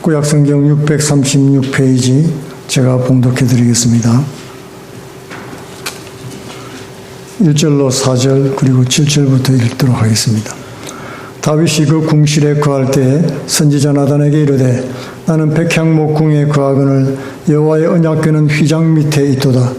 구약성경 636페이지 제가 봉독해 드리겠습니다. 1절로 4절 그리고 7절부터 읽도록 하겠습니다. 다윗이 그 궁실에 거할 때에 선지자 나단에게 이르되 나는 백향목 궁에 거하거늘 여호와의 언약궤는 휘장 밑에 있도다.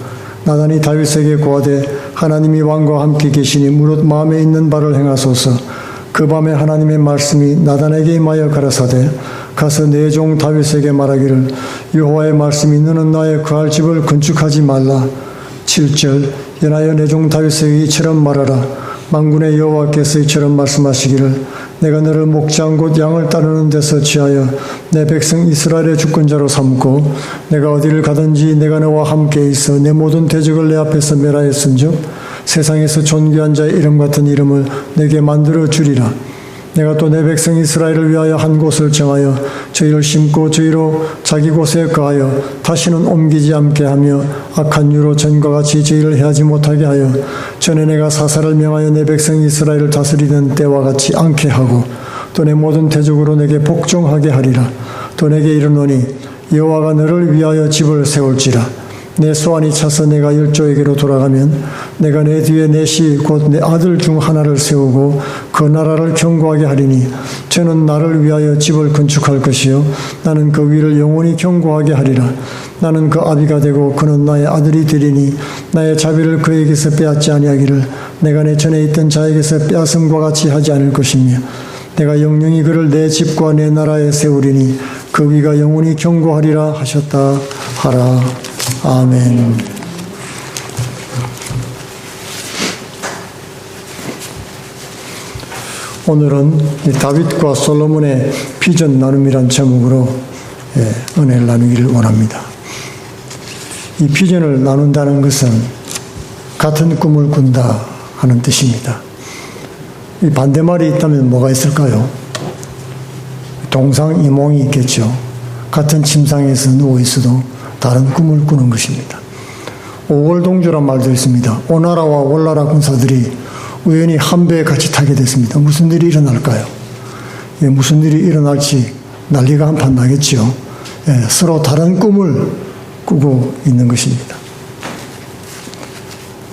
나단이 다윗에게 고하되 하나님이 왕과 함께 계시니 무릇 마음에 있는 바를 행하소서. 그 밤에 하나님의 말씀이 나단에게 임하여 가라사대 가서 내 종 다윗에게 말하기를 여호와의 말씀이 너는 나의 거할 집을 건축하지 말라. 7절 연하여 내 종 다윗에게 이처럼 말하라. 만군의 여호와께서 이처럼 말씀하시기를 내가 너를 목장 곧 양을 따르는 데서 취하여 내 백성 이스라엘의 주권자로 삼고 내가 어디를 가든지 내가 너와 함께 있어 내 모든 대적을 내 앞에서 멸하였은즉 세상에서 존귀한 자의 이름 같은 이름을 내게 만들어 주리라. 내가 또 내 백성 이스라엘을 위하여 한 곳을 정하여 저희를 심고 저희로 자기 곳에 거하여 다시는 옮기지 않게 하며 악한 유로 전과 같이 저희를 해하지 못하게 하여 전에 내가 사사를 명하여 내 백성 이스라엘을 다스리던 때와 같이 않게 하고 또 내 모든 대적으로 내게 복종하게 하리라. 또 내게 이르노니 여호와가 너를 위하여 집을 세울지라. 내 소환이 차서 내가 열조에게로 돌아가면 내가 내 뒤에 넷이 곧 내 아들 중 하나를 세우고 그 나라를 견고하게 하리니 저는 나를 위하여 집을 건축할 것이요 나는 그 위를 영원히 견고하게 하리라. 나는 그 아비가 되고 그는 나의 아들이 되리니 나의 자비를 그에게서 빼앗지 아니하기를 내가 내 전에 있던 자에게서 빼앗음과 같이 하지 않을 것이며 내가 영영이 그를 내 집과 내 나라에 세우리니 그 위가 영원히 견고하리라 하셨다 하라. 아멘. 오늘은 다윗과 솔로몬의 비전 나눔이란 제목으로 은혜를 나누기를 원합니다. 이 비전을 나눈다는 것은 같은 꿈을 꾼다 하는 뜻입니다. 이 반대말이 있다면 뭐가 있을까요? 동상이몽이 있겠죠. 같은 침상에서 누워 있어도 다른 꿈을 꾸는 것입니다. 오월동주란 말도 있습니다. 오나라와 월나라 군사들이 우연히 한 배에 같이 타게 됐습니다. 무슨 일이 일어날까요? 무슨 일이 일어날지 난리가 한판 나겠죠. 서로 다른 꿈을 꾸고 있는 것입니다.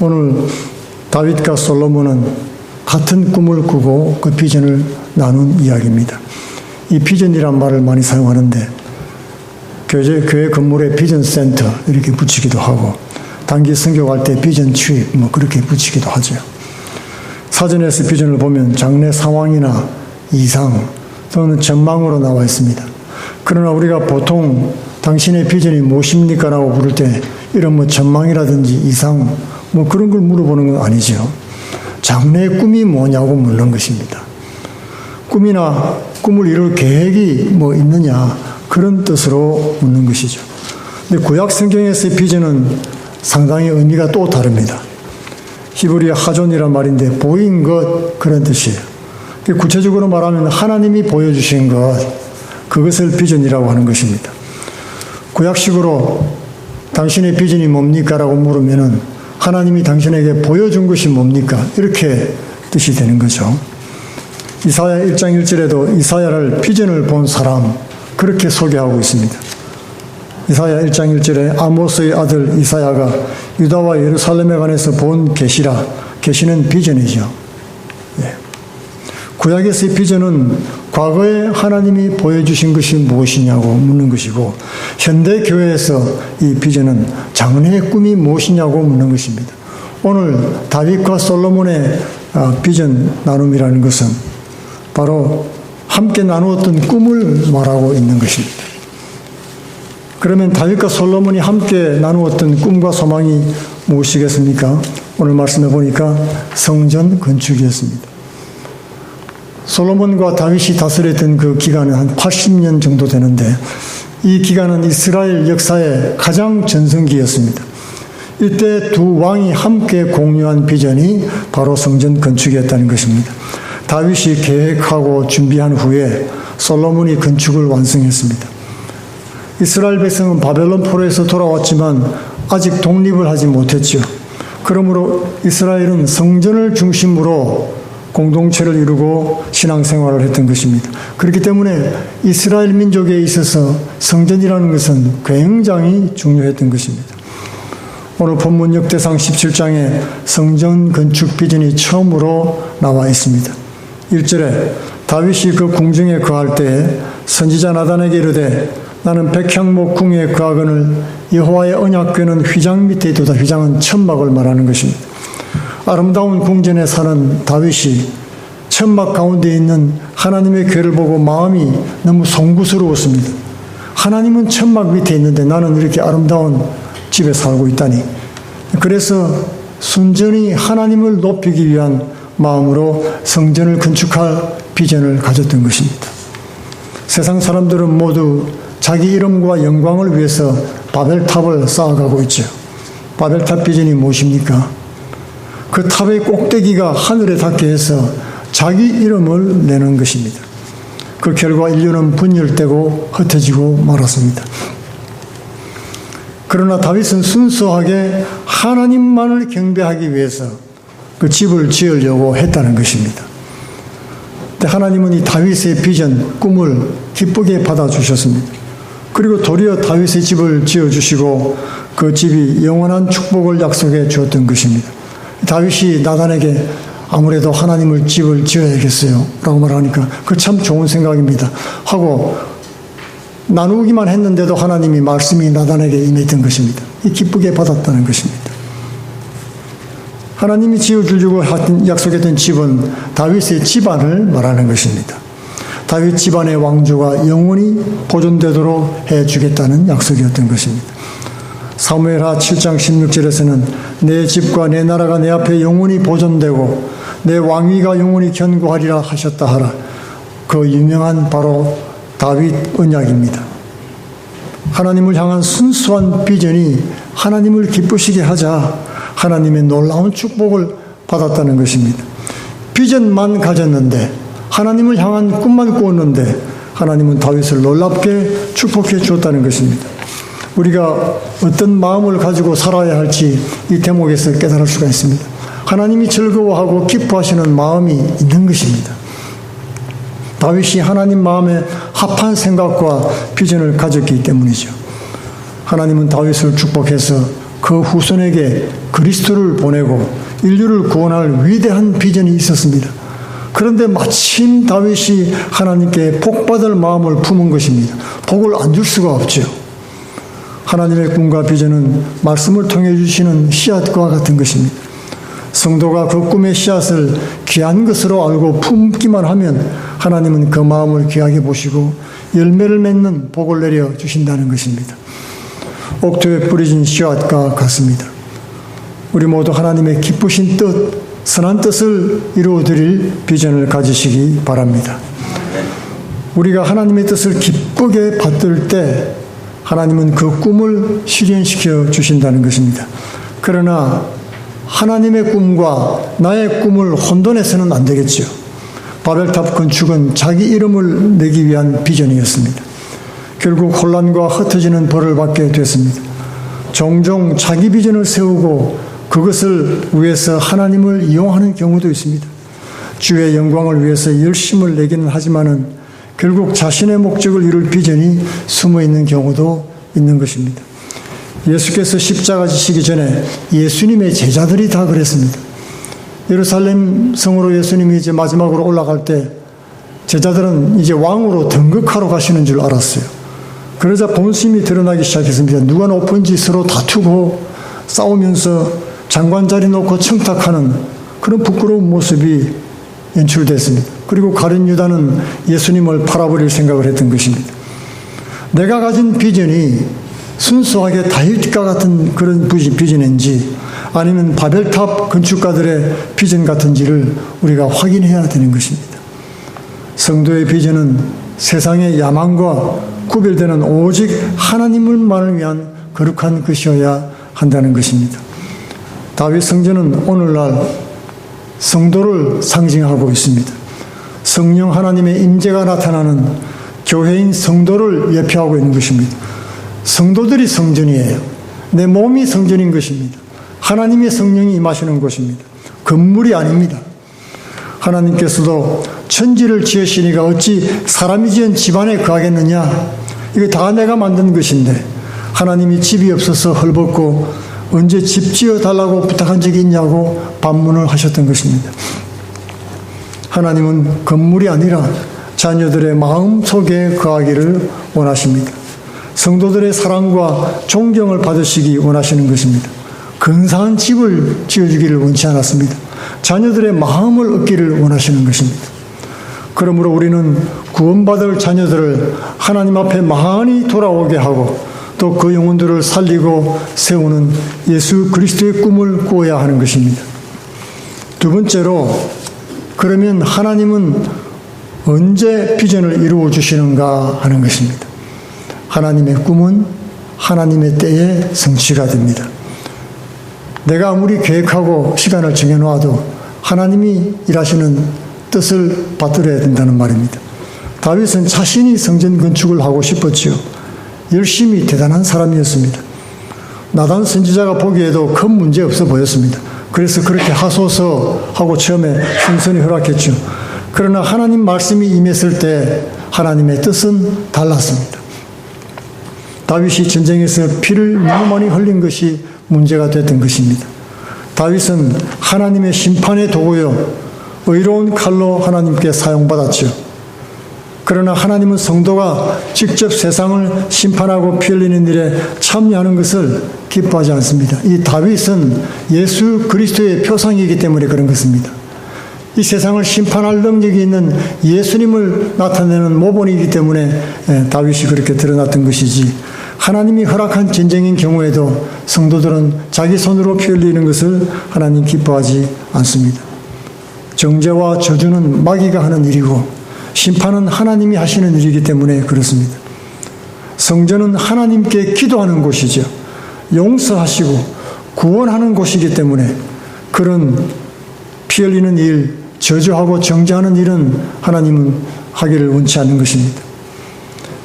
오늘 다윗과 솔로몬은 같은 꿈을 꾸고 그 비전을 나눈 이야기입니다. 이 비전이란 말을 많이 사용하는데 교회 건물에 비전 센터 이렇게 붙이기도 하고 단기 선교할 때 비전 취입 그렇게 붙이기도 하죠. 사전에서 비전을 보면 장래 상황이나 이상 또는 전망으로 나와 있습니다. 그러나 우리가 보통 당신의 비전이 무엇입니까? 라고 부를 때 이런 전망이라든지 이상 그런 걸 물어보는 건 아니죠. 장래의 꿈이 뭐냐고 묻는 것입니다. 꿈이나 꿈을 이룰 계획이 있느냐 그런 뜻으로 묻는 것이죠. 근데 구약 성경에서의 비전은 상당히 의미가 또 다릅니다. 히브리어 하존이란 말인데 보인 것 그런 뜻이에요. 구체적으로 말하면 하나님이 보여주신 것 그것을 비전이라고 하는 것입니다. 구약식으로 당신의 비전이 뭡니까? 라고 물으면 하나님이 당신에게 보여준 것이 뭡니까? 이렇게 뜻이 되는 거죠. 이사야 1장 1절에도 이사야를 비전을 본 사람 그렇게 소개하고 있습니다. 이사야 1장 1절에 아모스의 아들 이사야가 유다와 예루살렘에 관해서 본 계시라. 계시는 비전이죠. 구약에서의 비전은 과거에 하나님이 보여주신 것이 무엇이냐고 묻는 것이고 현대 교회에서 이 비전은 장래의 꿈이 무엇이냐고 묻는 것입니다. 오늘 다윗과 솔로몬의 비전 나눔이라는 것은 바로 함께 나누었던 꿈을 말하고 있는 것입니다. 그러면 다윗과 솔로몬이 함께 나누었던 꿈과 소망이 무엇이겠습니까? 오늘 말씀해 보니까 성전 건축이었습니다. 솔로몬과 다윗이 다스렸던 그 기간은 한 80년 정도 되는데 이 기간은 이스라엘 역사의 가장 전성기였습니다. 이때 두 왕이 함께 공유한 비전이 바로 성전 건축이었다는 것입니다. 다윗이 계획하고 준비한 후에 솔로몬이 건축을 완성했습니다. 이스라엘 백성은 바벨론 포로에서 돌아왔지만 아직 독립을 하지 못했죠. 그러므로 이스라엘은 성전을 중심으로 공동체를 이루고 신앙생활을 했던 것입니다. 그렇기 때문에 이스라엘 민족에 있어서 성전이라는 것은 굉장히 중요했던 것입니다. 오늘 본문 역대상 17장에 성전 건축 비전이 처음으로 나와 있습니다. 1절에 다윗이 그 궁중에 거할 때에 선지자 나단에게 이르되 나는 백향목 궁에 거하거늘 여호와의 언약궤는 휘장 밑에 있도다. 휘장은 천막을 말하는 것입니다. 아름다운 궁전에 사는 다윗이 천막 가운데 있는 하나님의 궤를 보고 마음이 너무 송구스러웠습니다. 하나님은 천막 밑에 있는데 나는 이렇게 아름다운 집에 살고 있다니. 그래서 순전히 하나님을 높이기 위한 마음으로 성전을 건축할 비전을 가졌던 것입니다. 세상 사람들은 모두 자기 이름과 영광을 위해서 바벨탑을 쌓아가고 있죠. 바벨탑 비전이 무엇입니까? 그 탑의 꼭대기가 하늘에 닿게 해서 자기 이름을 내는 것입니다. 그 결과 인류는 분열되고 흩어지고 말았습니다. 그러나 다윗은 순수하게 하나님만을 경배하기 위해서 그 집을 지으려고 했다는 것입니다. 하나님은 이 다윗의 비전, 꿈을 기쁘게 받아주셨습니다. 그리고 도리어 다윗의 집을 지어주시고 그 집이 영원한 축복을 약속해 주었던 것입니다. 다윗이 나단에게 아무래도 하나님을 집을 지어야겠어요 라고 말하니까 그 참 좋은 생각입니다 하고 나누기만 했는데도 하나님이 말씀이 나단에게 임했던 것입니다. 기쁘게 받았다는 것입니다. 하나님이 지어주려고 약속했던 집은 다윗의 집안을 말하는 것입니다. 다윗 집안의 왕조가 영원히 보존되도록 해주겠다는 약속이었던 것입니다. 사무엘하 7장 16절에서는 내 집과 내 나라가 내 앞에 영원히 보존되고 내 왕위가 영원히 견고하리라 하셨다 하라. 그 유명한 바로 다윗 언약입니다. 하나님을 향한 순수한 비전이 하나님을 기쁘시게 하자 하나님의 놀라운 축복을 받았다는 것입니다. 비전만 가졌는데 하나님을 향한 꿈만 꾸었는데 하나님은 다윗을 놀랍게 축복해 주었다는 것입니다. 우리가 어떤 마음을 가지고 살아야 할지 이 대목에서 깨달을 수가 있습니다. 하나님이 즐거워하고 기뻐하시는 마음이 있는 것입니다. 다윗이 하나님 마음에 합한 생각과 비전을 가졌기 때문이죠. 하나님은 다윗을 축복해서 그 후손에게 그리스도를 보내고 인류를 구원할 위대한 비전이 있었습니다. 그런데 마침 다윗이 하나님께 복받을 마음을 품은 것입니다. 복을 안 줄 수가 없죠. 하나님의 꿈과 비전은 말씀을 통해 주시는 씨앗과 같은 것입니다. 성도가 그 꿈의 씨앗을 귀한 것으로 알고 품기만 하면 하나님은 그 마음을 귀하게 보시고 열매를 맺는 복을 내려 주신다는 것입니다. 옥토에 뿌려진 씨앗과 같습니다. 우리 모두 하나님의 기쁘신 뜻, 선한 뜻을 이루어드릴 비전을 가지시기 바랍니다. 우리가 하나님의 뜻을 기쁘게 받들 때 하나님은 그 꿈을 실현시켜 주신다는 것입니다. 그러나 하나님의 꿈과 나의 꿈을 혼돈해서는 안 되겠죠. 바벨탑 건축은 자기 이름을 내기 위한 비전이었습니다. 결국 혼란과 흩어지는 벌을 받게 됐습니다. 종종 자기 비전을 세우고 그것을 위해서 하나님을 이용하는 경우도 있습니다. 주의 영광을 위해서 열심을 내기는 하지만은 결국 자신의 목적을 이룰 비전이 숨어 있는 경우도 있는 것입니다. 예수께서 십자가 지시기 전에 예수님의 제자들이 다 그랬습니다. 예루살렘 성으로 예수님이 이제 마지막으로 올라갈 때 제자들은 이제 왕으로 등극하러 가시는 줄 알았어요. 그러자 본심이 드러나기 시작했습니다. 누가 높은지 서로 다투고 싸우면서 장관 자리 놓고 청탁하는 그런 부끄러운 모습이 연출됐습니다. 그리고 가룟 유다는 예수님을 팔아버릴 생각을 했던 것입니다. 내가 가진 비전이 순수하게 다윗과 같은 그런 비전인지 아니면 바벨탑 건축가들의 비전 같은지를 우리가 확인해야 되는 것입니다. 성도의 비전은 세상의 야망과 구별되는 오직 하나님을만을 위한 거룩한 것이어야 한다는 것입니다. 다윗 성전은 오늘날 성도를 상징하고 있습니다. 성령 하나님의 임재가 나타나는 교회인 성도를 예표하고 있는 것입니다. 성도들이 성전이에요. 내 몸이 성전인 것입니다. 하나님의 성령이 임하시는 곳입니다. 건물이 아닙니다. 하나님께서도 천지를 지으시니가 어찌 사람이 지은 집안에 거하겠느냐? 이거 다 내가 만든 것인데 하나님이 집이 없어서 헐벗고 언제 집 지어달라고 부탁한 적이 있냐고 반문을 하셨던 것입니다. 하나님은 건물이 아니라 자녀들의 마음 속에 거하기를 원하십니다. 성도들의 사랑과 존경을 받으시기 원하시는 것입니다. 근사한 집을 지어주기를 원치 않았습니다. 자녀들의 마음을 얻기를 원하시는 것입니다. 그러므로 우리는 구원받을 자녀들을 하나님 앞에 많이 돌아오게 하고 또 그 영혼들을 살리고 세우는 예수 그리스도의 꿈을 꾸어야 하는 것입니다. 두 번째로, 그러면 하나님은 언제 비전을 이루어 주시는가 하는 것입니다. 하나님의 꿈은 하나님의 때에 성취가 됩니다. 내가 아무리 계획하고 시간을 정해놓아도 하나님이 일하시는 뜻을 받들어야 된다는 말입니다. 다윗은 자신이 성전 건축을 하고 싶었지요. 열심히 대단한 사람이었습니다. 나단 선지자가 보기에도 큰 문제 없어 보였습니다. 그래서 그렇게 하소서 하고 처음에 순순히 허락했죠. 그러나 하나님 말씀이 임했을 때 하나님의 뜻은 달랐습니다. 다윗이 전쟁에서 피를 너무 많이 흘린 것이 문제가 됐던 것입니다. 다윗은 하나님의 심판의 도구요, 의로운 칼로 하나님께 사용받았죠. 그러나 하나님은 성도가 직접 세상을 심판하고 피 흘리는 일에 참여하는 것을 기뻐하지 않습니다. 이 다윗은 예수 그리스도의 표상이기 때문에 그런 것입니다. 이 세상을 심판할 능력이 있는 예수님을 나타내는 모본이기 때문에 다윗이 그렇게 드러났던 것이지, 하나님이 허락한 전쟁인 경우에도 성도들은 자기 손으로 피 흘리는 것을 하나님 기뻐하지 않습니다. 정죄와 저주는 마귀가 하는 일이고 심판은 하나님이 하시는 일이기 때문에 그렇습니다. 성전은 하나님께 기도하는 곳이죠. 용서하시고 구원하는 곳이기 때문에 그런 피 흘리는 일, 저주하고 정죄하는 일은 하나님은 하기를 원치 않는 것입니다.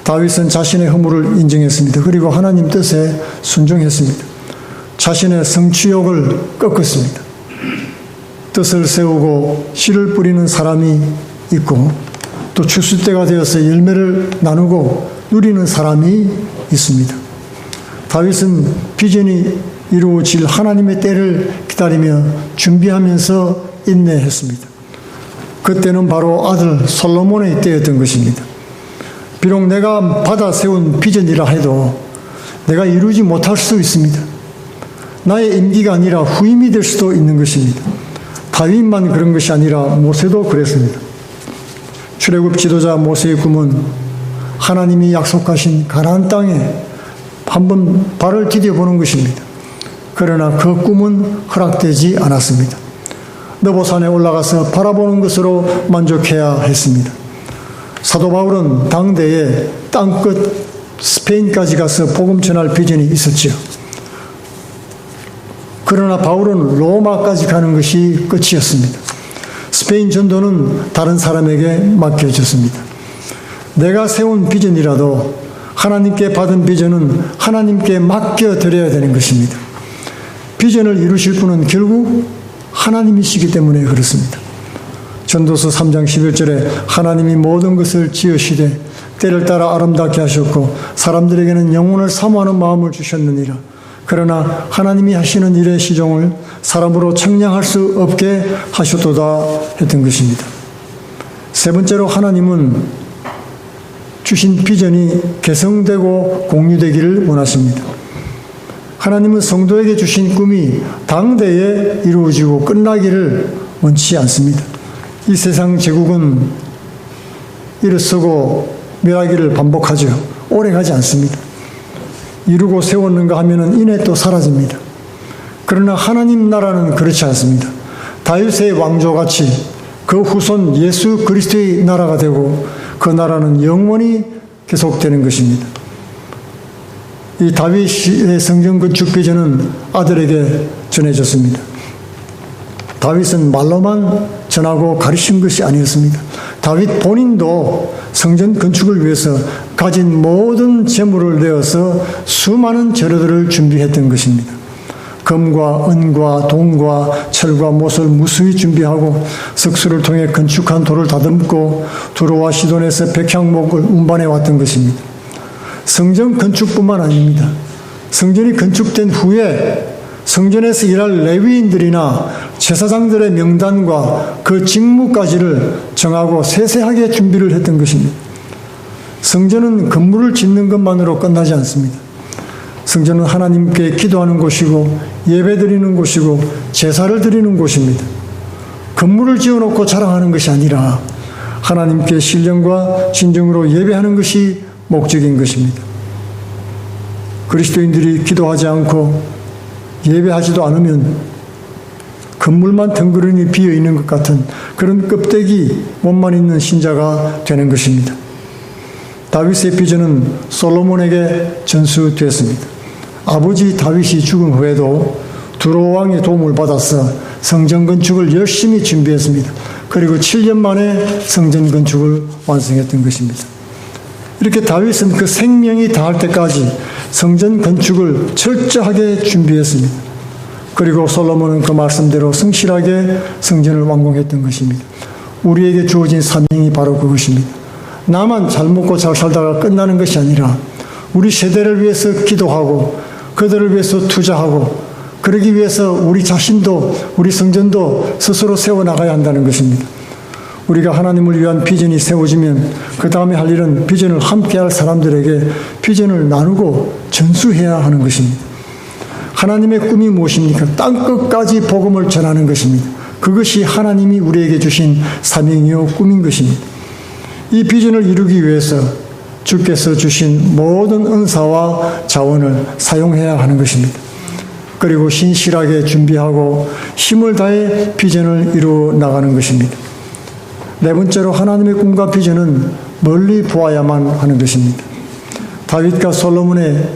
다윗은 자신의 허물을 인정했습니다. 그리고 하나님 뜻에 순종했습니다. 자신의 성취욕을 꺾었습니다. 뜻을 세우고 씨를 뿌리는 사람이 있고 또 추수 때가 되어서 열매를 나누고 누리는 사람이 있습니다. 다윗은 비전이 이루어질 하나님의 때를 기다리며 준비하면서 인내했습니다. 그때는 바로 아들 솔로몬의 때였던 것입니다. 비록 내가 받아 세운 비전이라 해도 내가 이루지 못할 수 있습니다. 나의 임기가 아니라 후임이 될 수도 있는 것입니다. 다윗만 그런 것이 아니라 모세도 그랬습니다. 출애굽 지도자 모세의 꿈은 하나님이 약속하신 가나안 땅에 한번 발을 디뎌보는 것입니다. 그러나 그 꿈은 허락되지 않았습니다. 느보산에 올라가서 바라보는 것으로 만족해야 했습니다. 사도 바울은 당대에 땅끝 스페인까지 가서 복음 전할 비전이 있었죠. 그러나 바울은 로마까지 가는 것이 끝이었습니다. 스페인 전도는 다른 사람에게 맡겨졌습니다. 내가 세운 비전이라도 하나님께 받은 비전은 하나님께 맡겨드려야 되는 것입니다. 비전을 이루실 분은 결국 하나님이시기 때문에 그렇습니다. 전도서 3장 11절에 하나님이 모든 것을 지으시되 때를 따라 아름답게 하셨고 사람들에게는 영혼을 사모하는 마음을 주셨느니라. 그러나 하나님이 하시는 일의 시종을 사람으로 측량할 수 없게 하셨도다 했던 것입니다. 세 번째로 하나님은 주신 비전이 개성되고 공유되기를 원하십니다. 하나님은 성도에게 주신 꿈이 당대에 이루어지고 끝나기를 원치 않습니다. 이 세상 제국은 일어서고 멸하기를 반복하죠. 오래가지 않습니다. 이루고 세웠는가 하면은 이내 또 사라집니다. 그러나 하나님 나라는 그렇지 않습니다. 다윗의 왕조같이 그 후손 예수 그리스도의 나라가 되고 그 나라는 영원히 계속되는 것입니다. 이 다윗의 성전 건축 비전은 아들에게 전해졌습니다. 다윗은 말로만 전하고 가르친 것이 아니었습니다. 다윗 본인도 성전 건축을 위해서 가진 모든 재물을 내어서 수많은 재료들을 준비했던 것입니다. 금과 은과 동과 철과 못을 무수히 준비하고 석수를 통해 건축한 돌을 다듬고 두로와 시돈에서 백향목을 운반해 왔던 것입니다. 성전 건축뿐만 아닙니다. 성전이 건축된 후에 성전에서 일할 레위인들이나 제사장들의 명단과 그 직무까지를 정하고 세세하게 준비를 했던 것입니다. 성전은 건물을 짓는 것만으로 끝나지 않습니다. 성전은 하나님께 기도하는 곳이고 예배드리는 곳이고 제사를 드리는 곳입니다. 건물을 지어놓고 자랑하는 것이 아니라 하나님께 신령과 진정으로 예배하는 것이 목적인 것입니다. 그리스도인들이 기도하지 않고 예배하지도 않으면 건물만 덩그러니 비어있는 것 같은 그런 껍데기 몸만 있는 신자가 되는 것입니다. 다윗의 비전은 솔로몬에게 전수되었습니다. 아버지 다윗이 죽은 후에도 두로 왕의 도움을 받아서 성전 건축을 열심히 준비했습니다. 그리고 7년 만에 성전 건축을 완성했던 것입니다. 이렇게 다윗은 그 생명이 다할 때까지 성전 건축을 철저하게 준비했습니다. 그리고 솔로몬은 그 말씀대로 성실하게 성전을 완공했던 것입니다. 우리에게 주어진 사명이 바로 그것입니다. 나만 잘 먹고 잘 살다가 끝나는 것이 아니라 우리 세대를 위해서 기도하고 그들을 위해서 투자하고 그러기 위해서 우리 자신도 우리 성전도 스스로 세워나가야 한다는 것입니다. 우리가 하나님을 위한 비전이 세워지면 그 다음에 할 일은 비전을 함께할 사람들에게 비전을 나누고 전수해야 하는 것입니다. 하나님의 꿈이 무엇입니까? 땅끝까지 복음을 전하는 것입니다. 그것이 하나님이 우리에게 주신 사명이요 꿈인 것입니다. 이 비전을 이루기 위해서 주께서 주신 모든 은사와 자원을 사용해야 하는 것입니다. 그리고 신실하게 준비하고 힘을 다해 비전을 이루어 나가는 것입니다. 네 번째로 하나님의 꿈과 비전은 멀리 보아야만 하는 것입니다. 다윗과 솔로몬의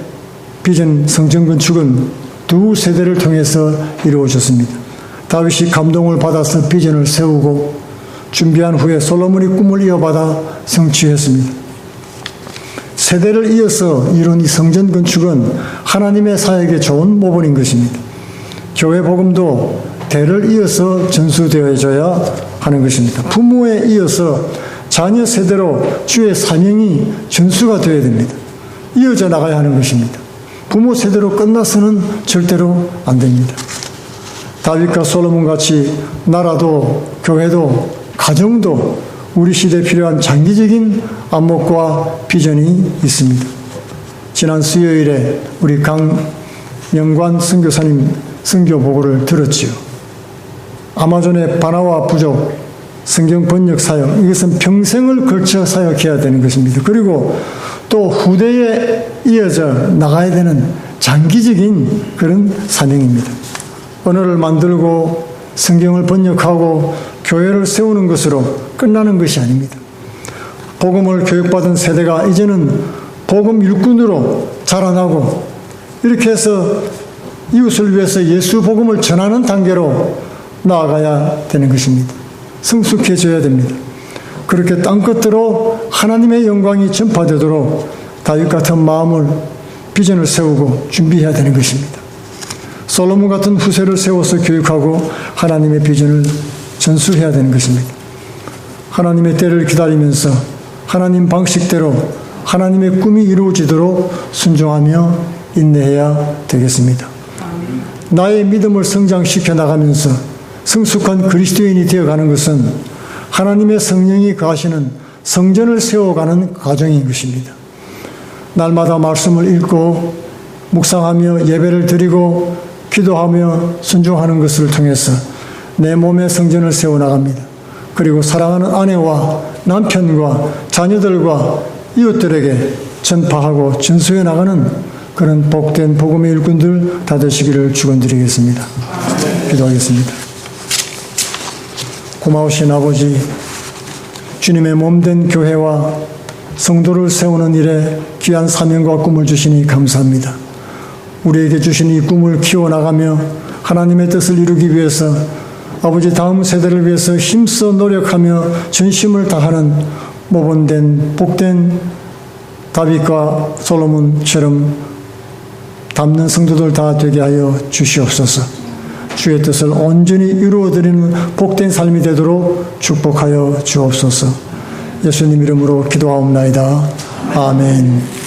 비전 성전 건축은 두 세대를 통해서 이루어졌습니다. 다윗이 감동을 받아서 비전을 세우고 준비한 후에 솔로몬이 꿈을 이어받아 성취했습니다. 세대를 이어서 이룬 이 성전 건축은 하나님의 사역에 좋은 모본인 것입니다. 교회 복음도 대를 이어서 전수되어져야 하는 것입니다. 부모에 이어서 자녀 세대로 주의 사명이 전수가 되어야 됩니다. 이어져 나가야 하는 것입니다. 부모 세대로 끝나서는 절대로 안 됩니다. 다윗과 솔로몬 같이 나라도 교회도 가정도 우리 시대에 필요한 장기적인 안목과 비전이 있습니다. 지난 수요일에 우리 강영관 선교사님 선교 보고를 들었지요. 아마존의 바나와 부족 성경 번역 사역, 이것은 평생을 걸쳐 사역해야 되는 것입니다. 그리고 또 후대에 이어져 나가야 되는 장기적인 그런 사명입니다. 언어를 만들고 성경을 번역하고 교회를 세우는 것으로 끝나는 것이 아닙니다. 복음을 교육받은 세대가 이제는 복음 일꾼으로 자라나고 이렇게 해서 이웃을 위해서 예수 복음을 전하는 단계로 나아가야 되는 것입니다. 성숙해져야 됩니다. 그렇게 땅끝으로 하나님의 영광이 전파되도록 다윗 같은 마음을 비전을 세우고 준비해야 되는 것입니다. 솔로몬 같은 후세를 세워서 교육하고 하나님의 비전을 전수해야 되는 것입니다. 하나님의 때를 기다리면서 하나님 방식대로 하나님의 꿈이 이루어지도록 순종하며 인내해야 되겠습니다. 나의 믿음을 성장시켜 나가면서 성숙한 그리스도인이 되어가는 것은 하나님의 성령이 거하시는 성전을 세워가는 과정인 것입니다. 날마다 말씀을 읽고 묵상하며 예배를 드리고 기도하며 순종하는 것을 통해서 내 몸의 성전을 세워나갑니다. 그리고 사랑하는 아내와 남편과 자녀들과 이웃들에게 전파하고 전수해 나가는 그런 복된 복음의 일꾼들 다 되시기를 축원드리겠습니다. 기도하겠습니다. 고마우신 아버지, 주님의 몸된 교회와 성도를 세우는 일에 귀한 사명과 꿈을 주시니 감사합니다. 우리에게 주신 이 꿈을 키워나가며 하나님의 뜻을 이루기 위해서 아버지 다음 세대를 위해서 힘써 노력하며 전심을 다하는 모범된 복된 다윗과 솔로몬처럼 담는 성도들 다 되게 하여 주시옵소서. 주의 뜻을 온전히 이루어드리는 복된 삶이 되도록 축복하여 주옵소서. 예수님 이름으로 기도하옵나이다. 아멘.